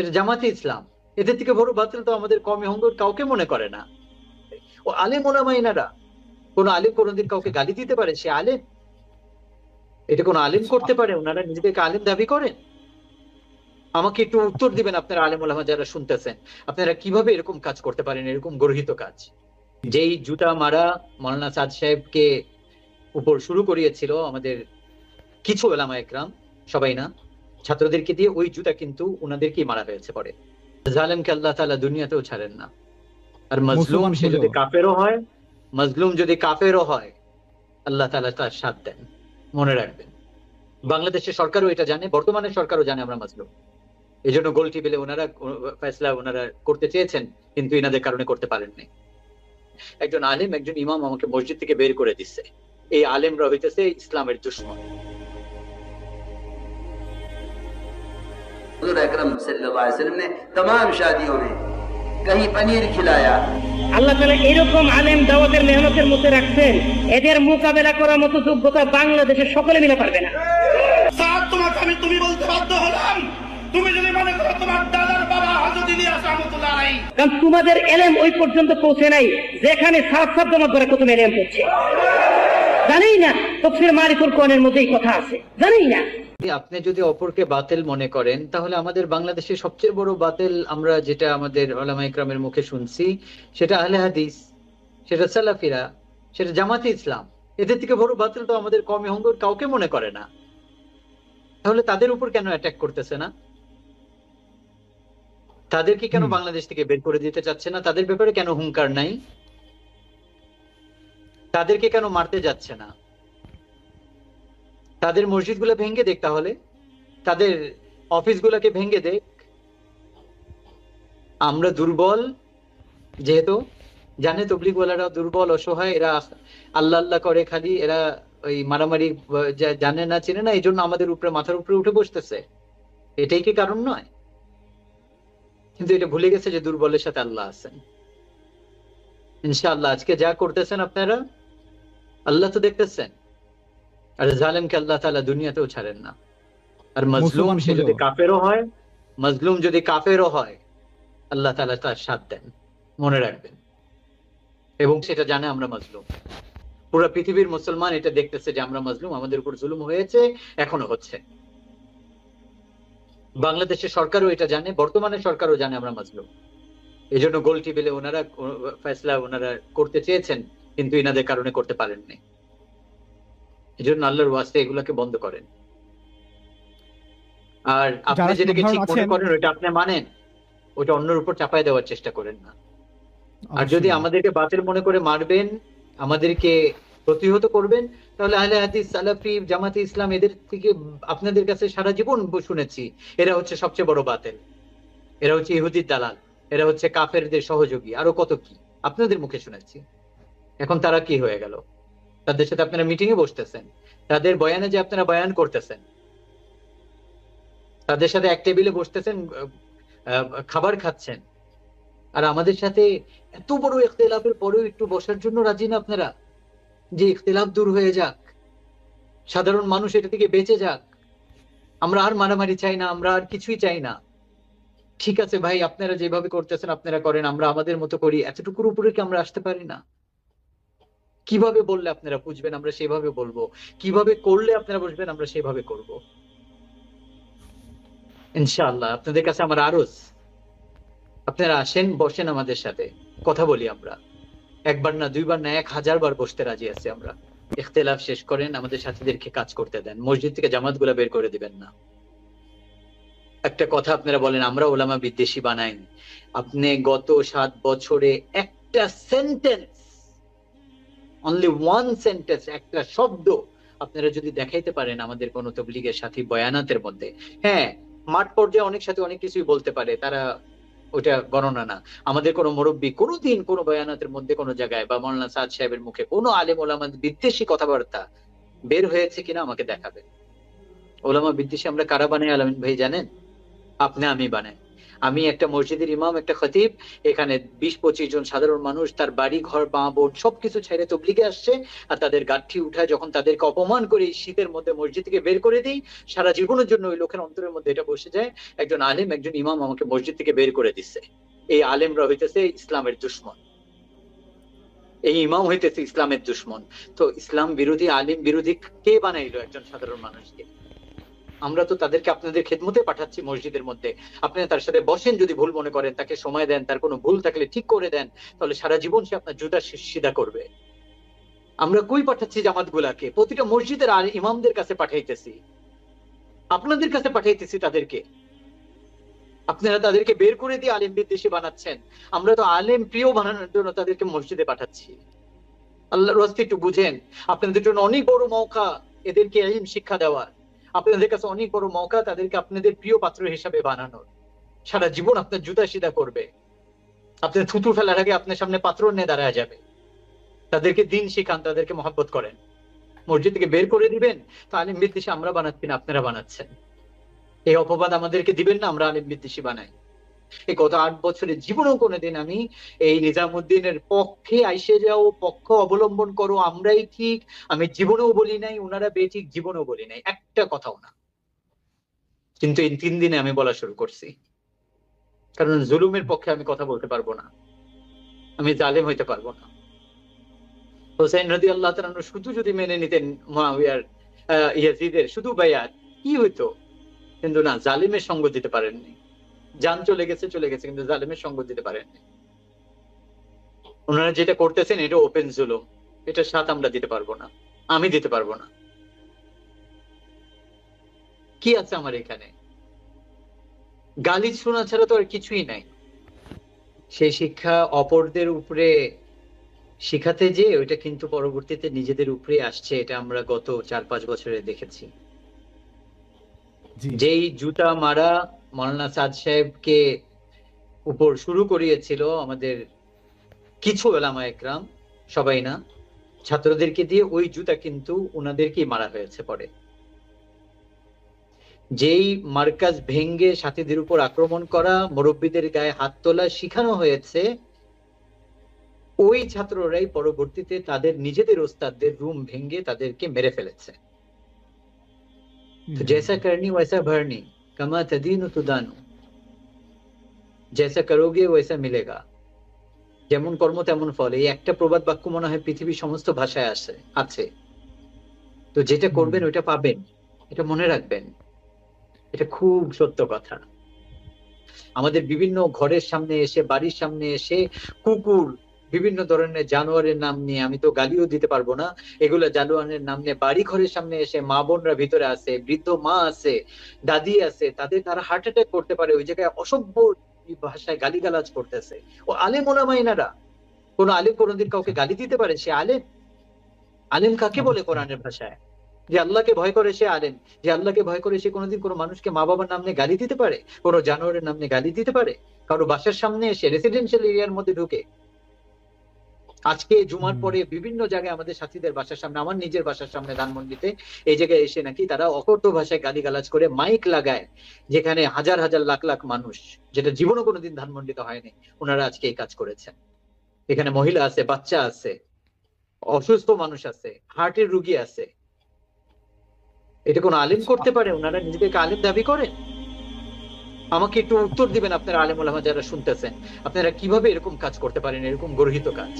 সেটা জামাতে ইসলাম। এদের থেকে বড় বাতিল তো আমাদের কমে হঙ্গর কাউকে মনে করে না। ও আলেম ওলামা এনারা। কোন আলেম কোনদিন কাউকে গালি দিতে পারে? সে আলেম? এটা কোন আলেম করতে পারে? ওনারা নিজেদেরকে আলেম দাবি করেন? আমাকে একটু উত্তর দিবেন আপনারা আলেম ওলামা যারা শুনতেছেন, আপনারা কিভাবে এরকম কাজ করতে পারেন, এরকম গর্হিত কাজ? যেই জুতা মারা মৌলানা সাদ সাহেবকে উপর শুরু করিয়েছিল আমাদের কিছু ওলামা একরাম, সবাই না, ছাত্রদেরকে দিয়ে, ওই জুতা কিন্তু ওনাদেরকেই মারা হয়েছে পরে। জালেমকে আল্লাহ তাআলা দুনিয়াতেও ছাড়েন না। আর মজলুম মুসলমান সে হলেও। যদি কাফেরও হয়, মজলুম যদি কাফেরও হয়, আল্লাহ তাআলা তার সাথ দেন। মনে রাখবেন, বাংলাদেশের সরকারও এটা জানে, বর্তমানে সরকারও জানে আমরা মজলুম। এই জন্য গোল টেবিলে ওনারা ফয়সলা ওনারা করতে চেয়েছেন, কিন্তু এনাদের কারণে করতে পারেননি। একজন আলেম, একজন ইমাম আমাকে মসজিদ থেকে বের করে দিচ্ছে। এই আলেমরা হইতেছে ইসলামের দুশমন। हुजूर अकरम सल्लल्लाहु अलैहि वसल्लम ने तमाम शादियों में कहीं पनीर खिलाया। আল্লাহ তাআলা এরকম আলেম দাওয়াতের মেহনতের মধ্যে রাখছেন, এদের মোকাবেলা করার মতো যোগ্যতা বাংলাদেশের সকলে মিলে পারবে না। স্যার, তোমাকে আমি তুমি বলতে বাধ্য হলাম। তুমি যদি মনে করো তোমার দাদার বাবা হযরত ইলিয়াস রাহমাতুল্লাহ আলাইহি, কারণ তোমাদের এলেম ওই পর্যন্ত পৌঁছে নাই যেখানে সাত সাত জমা করে কত এলেম পড়ছে জানেই না। তাফসীর মারিফুল কোরআনের মধ্যেই কথা আছে, জানেই না। আপনি যদি অপরকে বাতিল মনে করেন, তাহলে আমাদের বাংলাদেশের সবচেয়ে বড় বাতিল আমরা যেটা আমাদের উলামা ইকরামের মুখে শুনছি, সেটা আহলে হাদিস, সেটা সালাফিরা, সেটা জামাতে ইসলাম। এদের থেকে বড় বাতিল তো আমাদের কমে হঙ্গর কাউকে মনে করে না। তাহলে তাদের উপর কেন অ্যাটাক করতেছে না? তাদেরকে কেন বাংলাদেশ থেকে বের করে দিতে চাচ্ছে না? তাদের ব্যাপারে কেন হুঙ্কার নাই? তাদেরকে কেন মারতে যাচ্ছে না? তাদের মসজিদ গুলা ভেঙে দেখ, তাহলে তাদের অফিস গুলাকে ভেঙে দেখ। আমরা দুর্বল যেহেতু জানে, তবলিগ ওয়ালারা দুর্বল অসহায়, এরা আল্লাহ আল্লাহ করে খালি, এরা ওই মারামারি জানে না চেনে না, এই জন্য আমাদের উপরে মাথার উপরে উঠে বসতেছে। এটাই কি কারণ নয়? কিন্তু এটা ভুলে গেছে যে দুর্বলের সাথে আল্লাহ আছেন। ইনশাআল্লাহ আজকে যা করতেছেন আপনারা, আল্লাহ তো দেখতেছেন। আর জালেমকে আল্লাহ তাআলা দুনিয়াতেও ছাড়েন না। আর মজলুম সে যদি কাফেরও হয়, মজলুম যদি কাফেরও হয়, আল্লাহ তাআলা তার সাথ দেন। মনে রাখবেন, এবং সেটা জানে আমরা মজলুম। পুরো পৃথিবীর মুসলমান এটা দেখতেছে যে আমরা মজলুম, আমাদের উপর জুলুম হয়েছে, এখনো হচ্ছে। বাংলাদেশের সরকারও এটা জানে, বর্তমানে সরকারও জানে আমরা মজলুম। এই জন্য গোল টেবিলে ওনারা ফয়সলা ওনারা করতে চেয়েছেন, কিন্তু এনাদের কারণে করতে পারেননি। এই জন্য আল্লাহর ওয়াস্তে এগুলাকে বন্ধ করেন। আর আপনি যেটাকে ঠিক মনে করেন ওইটা আপনি মানেন, ওইটা অন্যের উপর চাপায় দেওয়ার চেষ্টা করেন না। আর যদি আমাদেরকে বাতিল মনে করে মারবেন, আমাদেরকে প্রতিহত করবেন, তাহলে আহলে হাদিস, সালাফি, জামাতে ইসলাম, এদের থেকে আপনাদের কাছে সারা জীবন শুনেছি এরা হচ্ছে সবচেয়ে বড় বাতিল, এরা হচ্ছে ইহুদির দালাল, এরা হচ্ছে কাফেরদের সহযোগী, আরো কত কি আপনাদের মুখে শুনেছি। এখন তারা কি হয়ে গেল? তাদের সাথে আপনারা মিটিং এ বসতেছেন, তাদের বয়ানে যে আপনারা বয়ান করতেছেন, তাদের সাথে এক টেবিলে বসতেছেন, খাবার খাচ্ছেন, আর আমাদের সাথে এত বড় ইখতিলাফের পরেও একটু বসার জন্য রাজি না আপনারা, যে ইখতিলাফ দূর হয়ে যাক, সাধারণ মানুষ এটা থেকে বেঁচে যাক, আমরা আর মারামারি চাই না, আমরা আর কিছুই চাই না। ঠিক আছে ভাই, আপনারা যেভাবে করতেছেন আপনারা করেন, আমরা আমাদের মতো করি, এতটুকুর উপরে কি আমরা আসতে পারি না? কিভাবে বললে আপনারা বুঝবেন আমরা সেভাবে বলবো, কিভাবে করলে আপনারা বুঝবেন আমরা সেভাবে করব। ইনশাআল্লাহ আপনাদের কাছে আমার আরজ, আপনারা আসেন, বসেন, আমাদের সাথে কথা বলি। আমরা একবার না, দুইবার না, 1000 বার বসতে রাজি আছি আমরা। ইখতিলাফ শেষ করেন, আমাদের সাথীদেরকে কাজ করতে দেন, মসজিদ থেকে জামাত গুলা বের করে দিবেন না। একটা কথা আপনারা বলেন আমরা ওলামা বিদ্বেষী বানাইনি। আপনি গত 7 বছরে একটা সেন্টেন্স, অনলি ওয়ান সেন্টেন্স, একটা শব্দ আপনারা যদি দেখাইতে পারেন আমাদের কোন তবলিগের সাথী বয়ানাতের মধ্যে, হ্যাঁ মাঠ পর্যায়ে অনেক সাথে অনেক কিছুই বলতে পারে, তারা ওটা গণনা না। আমাদের কোন মুরব্বী কোনোদিন কোন বয়ানাতের মধ্যে কোন জায়গায় বা মৌলানা সাদ সাহেবের মুখে কোন আলেম ওলামা বিদ্বেষী কথাবার্তা বের হয়েছে কিনা আমাকে দেখাবেন। ওলামা বিদ্বেষী আমরা কারা বানাই আলামিন ভাই জানেন? আপনি আমি বানাই। আমি একটা মসজিদের ইমাম, একটা খতিব, এখানে 20-25 জন সাধারণ মানুষ তার বাড়ি ঘর মা বোন সবকিছু ছেড়ে তবলিগে আসছে, আর তাদের গাঠি উঠায় যখন তাদেরকে অপমান করে এই শীতের মধ্যে মসজিদ থেকে বের করে দিই, সারা জীবনের জন্য ওই লোকের অন্তরের মধ্যে এটা বসে যায়, একজন আলেম একজন ইমাম আমাকে মসজিদ থেকে বের করে দিচ্ছে। এই আলেমরা হইতেছে ইসলামের দুশ্মন, এই ইমাম হইতেছে ইসলামের দুশ্মন। তো ইসলাম বিরোধী আলিম বিরোধী কে বানাইলো একজন সাধারণ মানুষকে? আমরা তো তাদেরকে আপনাদের খেদমতে পাঠাচ্ছি মসজিদের মধ্যে, আপনারা তার সাথে বসেন, যদি ভুল মনে করেন তাকে সময় দেন, তার কোনো ভুল থাকলে ঠিক করে দেন, তাহলে সারা জীবন সে আপনার জুতা সিধা করবে। আমরা কই পাঠাচ্ছি জামাত গুলাকে? প্রতিটা মসজিদের আর ইমামদের কাছে পাঠাইতেছি, আপনাদের কাছে পাঠাইতেছি তাদেরকে। আপনারা তাদেরকে বের করে দিয়ে আলেম বিদ্বেষী বানাচ্ছেন, আমরা তো আলেম প্রিয় বানানোর জন্য তাদেরকে মসজিদে পাঠাচ্ছি। আল্লাহর রাস্তে একটু বুঝেন, আপনাদের জন্য অনেক বড় মওকা এদেরকে ইলম শিক্ষা দেওয়ার, আপনাদের কাছে অনেক বড় মওকা তাদেরকে আপনাদের প্রিয় পাত্র হিসাবে বানানোর। সারা জীবন আপনার জুতা সিধা করবে, আপনার থুতু ফেলার আগে আপনার সামনে পাত্র নিয়ে দাঁড়ায় যাবে। তাদেরকে দিন শিখান, তাদেরকে মহব্বত করেন। মসজিদ থেকে বের করে দিবেন তো আলেম বিদ্বেষী আমরা বানাচ্ছি না, আপনারা বানাচ্ছেন। এই অপবাদ আমাদেরকে দিবেন না আমরা আলেম বিদ্বেষী বানাই। এই গত 8 বছরের জীবনেও কোনোদিন আমি এই নিজামুদ্দিনের পক্ষে আইসে যাও, পক্ষ অবলম্বন করো, আমরাই ঠিক, আমি জীবনেও বলি নাই, ওনারা বেঠিক, জীবনেও বলি নাই, একটা কথাও না। কিন্তু এই 3 দিনে আমি বলা শুরু করছি, কারণ জুলুমের পক্ষে আমি কথা বলতে পারবো না, আমি জালেম হইতে পারবো না। হোসেন রাদিয়াল্লাহু তাআলা আনহু শুধু যদি মেনে নিতেন মুআবিয়ার ইয়াজিদের শুধু বায়াত, কি হইতো? কিন্তু না, জালিমের সঙ্গ দিতে পারেননি। জান চলে গেছে, কিন্তু জালিমের সঙ্গ দিতে পারেননি। ওনারা যেটা করতেছেন এটা ওপেন জুলুম, এটা সাথ আমরা দিতে পারবো না, আমি দিতে পারবো না। কি আছে আমার এখানে? গালি শোনা ছাড়া তো আর কিছুই নাই। সেই শিক্ষা অপরদের উপরে শিখাতে যে ওইটা কিন্তু পরবর্তীতে নিজেদের উপরে আসছে, এটা আমরা গত 4-5 বছরে দেখেছি। যেই জুতা মারা মাওলানা সাদ সাহেবকে উপর শুরু করিয়েছিল আমাদের কিছু উলামা একরাম, সবাই না, ছাত্রদেরকে দিয়ে, ওই জুতা কিন্তু ওনাদেরকেই মারা হয়েছে পরে। যেই মার্কাজ ভেঙ্গে সাথীদের উপর আক্রমণ করা, মুরব্বীদের গায়ে হাত তোলা শিখানো হয়েছে, ওই ছাত্ররাই পরবর্তীতে তাদের নিজেদের ওস্তাদদের রুম ভেঙ্গে তাদেরকে মেরে ফেলেছে। তো জैसा करनी वैसा भरनी, कमा तदीनु तुदानु, जैसा करोगे वैसा मिलेगा। যেমন কর্ম তেমন ফল, এই একটা প্রবাদ বাক্য মনে হয় পৃথিবীর সমস্ত ভাষায় আছে। তো যেটা করবেন ওইটা পাবেন, এটা মনে রাখবেন, এটা খুব সত্য কথা। আমাদের বিভিন্ন ঘরের সামনে এসে, বাড়ির সামনে এসে কুকুর, বিভিন্ন ধরনের জানোয়ারের নাম নিয়ে, আমি তো গালিও দিতে পারবো না, এগুলো জানোয়ারের নাম নিয়ে বাড়ি ঘরের সামনে এসে, মা বোনরা ভিতরে আছে, বৃদ্ধ মা আছে, দাদি আছে, তারা হার্ট অ্যাটাক করতে পারে, ওই জায়গায় অসভ্য ভাষায় গালিগালাজ করতেছে। ও আলেম ওলামা এনারা, কোন আলেম কোনদিন কাউকে গালি দিতে পারে? সে আলেম? আলেম কাকে বলে কোরআনের ভাষায়? যে আল্লাহকে ভয় করে সে আলেম। যে আল্লাহকে ভয় করে সে কোনোদিন কোনো মানুষকে মা বাবার নাম নিয়ে গালি দিতে পারে? কোনো জানোয়ারের নাম নিয়ে গালি দিতে পারে? কারো বাসার সামনে এসে, রেসিডেন্সিয়াল এরিয়ার মধ্যে ঢুকে, আজকে জুমার পরে বিভিন্ন জায়গায় আমাদের সাথীদের বাসার সামনে, আমার নিজের বাসার সামনে ধানমন্ডিতে, এই জায়গায় এসে নাকি তারা অকথ্য ভাষায় গালিগালাজ করে মাইক লাগায়, যেখানে হাজার হাজার লাখ লাখ মানুষ, যেটা জীবনও কোনোদিন ধানমন্ডিতে হয়নি, ওনারা আজকে এই কাজ করেছেন। এখানে মহিলা আছে, বাচ্চা আছে, অসুস্থ মানুষ আছে, হার্টের রুগী আছে। এটা কোন আলেম করতে পারে? ওনারা নিজেদেরকে আলেম দাবি করেন? আমাকে একটু উত্তর দিবেন আপনারা আলেম ওলামা যারা শুনতেছেন, আপনারা কিভাবে এরকম কাজ করতে পারেন, এরকম গর্হিত কাজ?